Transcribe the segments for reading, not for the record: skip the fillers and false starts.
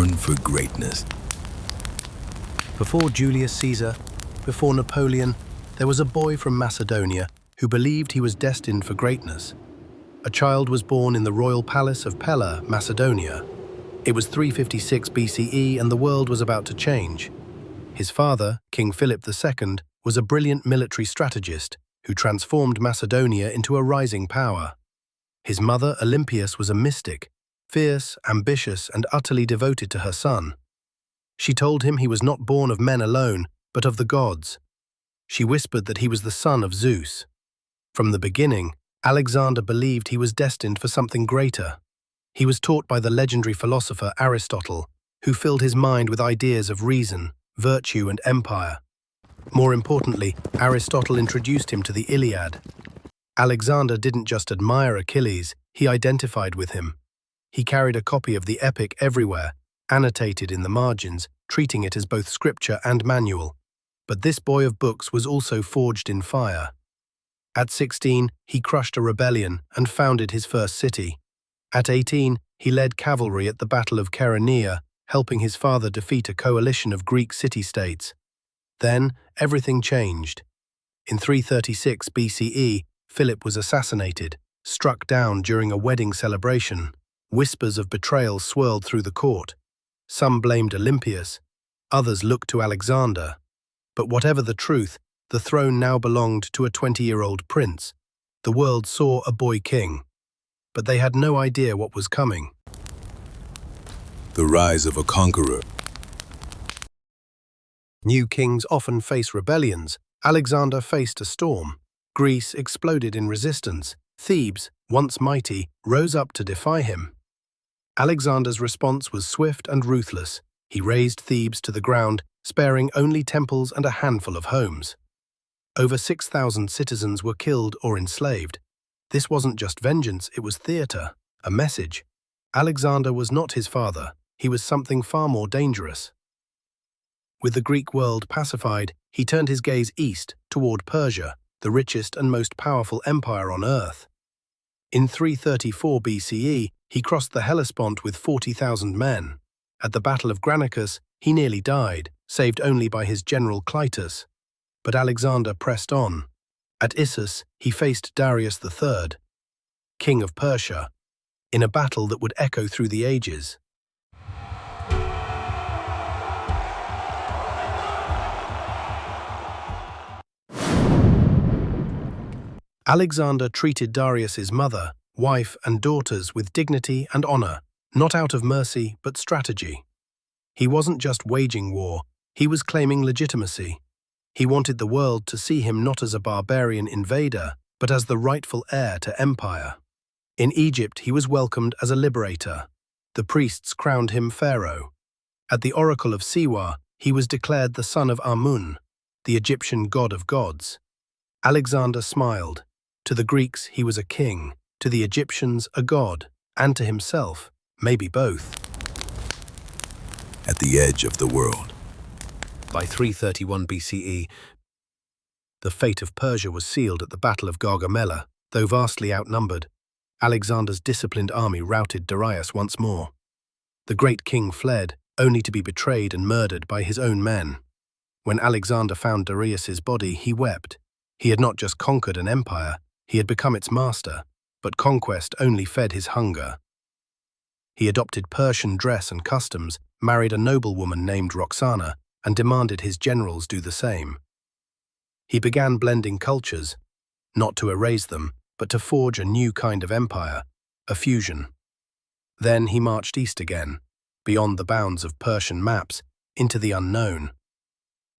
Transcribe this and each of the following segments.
born for greatness. Before Julius Caesar, before Napoleon, there was a boy from Macedonia who believed he was destined for greatness. A child was born in the royal palace of Pella, Macedonia. It was 356 BCE and the world was about to change. His father, King Philip II, was a brilliant military strategist who transformed Macedonia into a rising power. His mother, Olympias, was a mystic, fierce, ambitious, and utterly devoted to her son. She told him he was not born of men alone, but of the gods. She whispered that he was the son of Zeus. From the beginning, Alexander believed he was destined for something greater. He was taught by the legendary philosopher Aristotle, who filled his mind with ideas of reason, virtue, and empire. More importantly, Aristotle introduced him to the Iliad. Alexander didn't just admire Achilles, he identified with him. He carried a copy of the epic everywhere, annotated in the margins, treating it as both scripture and manual. But this boy of books was also forged in fire. At 16, he crushed a rebellion and founded his first city. At 18, he led cavalry at the Battle of Chaeronea, helping his father defeat a coalition of Greek city-states. Then, everything changed. In 336 BCE, Philip was assassinated, struck down during a wedding celebration. Whispers of betrayal swirled through the court. Some blamed Olympias, others looked to Alexander. But whatever the truth, the throne now belonged to a 20-year-old prince. The world saw a boy king. But they had no idea what was coming. The rise of a conqueror. New kings often face rebellions. Alexander faced a storm. Greece exploded in resistance. Thebes, once mighty, rose up to defy him. Alexander's response was swift and ruthless. He razed Thebes to the ground, sparing only temples and a handful of homes. Over 6,000 citizens were killed or enslaved. This wasn't just vengeance, it was theater, a message. Alexander was not his father, he was something far more dangerous. With the Greek world pacified, he turned his gaze east, toward Persia, the richest and most powerful empire on earth. In 334 BCE, he crossed the Hellespont with 40,000 men. At the Battle of Granicus, he nearly died, saved only by his general Clytus. But Alexander pressed on. At Issus, he faced Darius III, king of Persia, in a battle that would echo through the ages. Alexander treated Darius's mother, wife, and daughters with dignity and honor, not out of mercy but strategy. He wasn't just waging war, he was claiming legitimacy. He wanted the world to see him not as a barbarian invader, but as the rightful heir to empire. In Egypt, he was welcomed as a liberator. The priests crowned him pharaoh. At the oracle of Siwa, he was declared the son of Amun, the Egyptian god of gods. Alexander smiled. To the Greeks, he was a king, to the Egyptians, a god, and to himself, maybe both. At the edge of the world. By 331 BCE, the fate of Persia was sealed at the Battle of Gaugamela. Though vastly outnumbered, Alexander's disciplined army routed Darius once more. The great king fled, only to be betrayed and murdered by his own men. When Alexander found Darius's body, he wept. He had not just conquered an empire, he had become its master, but conquest only fed his hunger. He adopted Persian dress and customs, married a noblewoman named Roxana, and demanded his generals do the same. He began blending cultures, not to erase them, but to forge a new kind of empire, a fusion. Then he marched east again, beyond the bounds of Persian maps, into the unknown.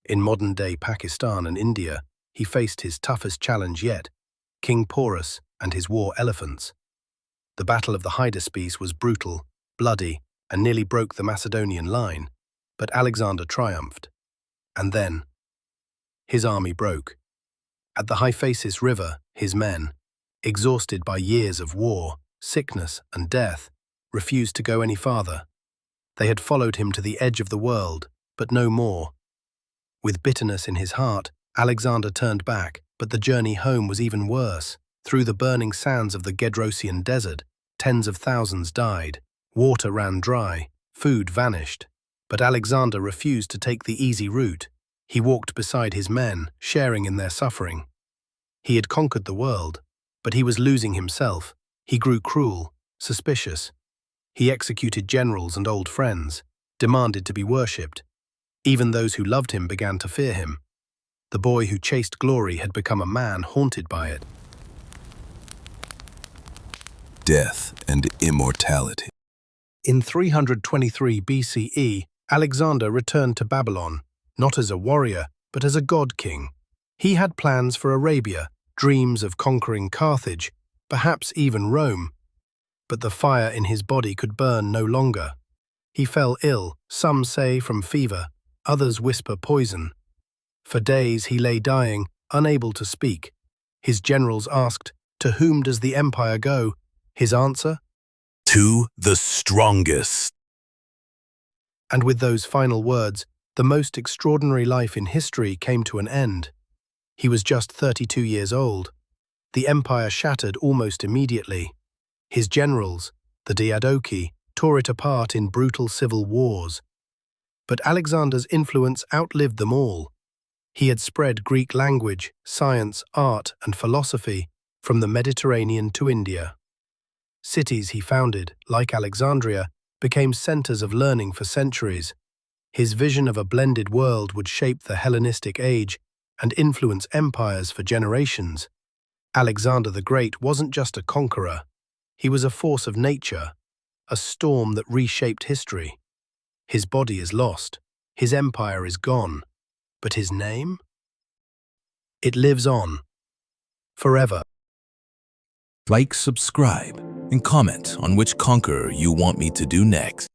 In modern-day Pakistan and India, he faced his toughest challenge yet, King Porus and his war elephants. The Battle of the Hydaspes was brutal, bloody, and nearly broke the Macedonian line, but Alexander triumphed. And then, his army broke. At the Hyphasis River, his men, exhausted by years of war, sickness, and death, refused to go any farther. They had followed him to the edge of the world, but no more. With bitterness in his heart, Alexander turned back, but the journey home was even worse. Through the burning sands of the Gedrosian desert, tens of thousands died. Water ran dry, food vanished. But Alexander refused to take the easy route. He walked beside his men, sharing in their suffering. He had conquered the world, but he was losing himself. He grew cruel, suspicious. He executed generals and old friends, demanded to be worshipped. Even those who loved him began to fear him. The boy who chased glory had become a man haunted by it. Death and immortality. In 323 BCE, Alexander returned to Babylon, not as a warrior, but as a god king. He had plans for Arabia, dreams of conquering Carthage, perhaps even Rome. But the fire in his body could burn no longer. He fell ill, some say from fever, others whisper poison. For days he lay dying, unable to speak. His generals asked, "To whom does the empire go?" His answer? To the strongest. And with those final words, the most extraordinary life in history came to an end. He was just 32 years old. The empire shattered almost immediately. His generals, the Diadochi, tore it apart in brutal civil wars. But Alexander's influence outlived them all. He had spread Greek language, science, art, and philosophy from the Mediterranean to India. Cities he founded, like Alexandria, became centers of learning for centuries. His vision of a blended world would shape the Hellenistic age and influence empires for generations. Alexander the Great wasn't just a conqueror. He was a force of nature, a storm that reshaped history. His body is lost, his empire is gone, but his name? It lives on, forever. Like, subscribe, and comment on which conqueror you want me to do next.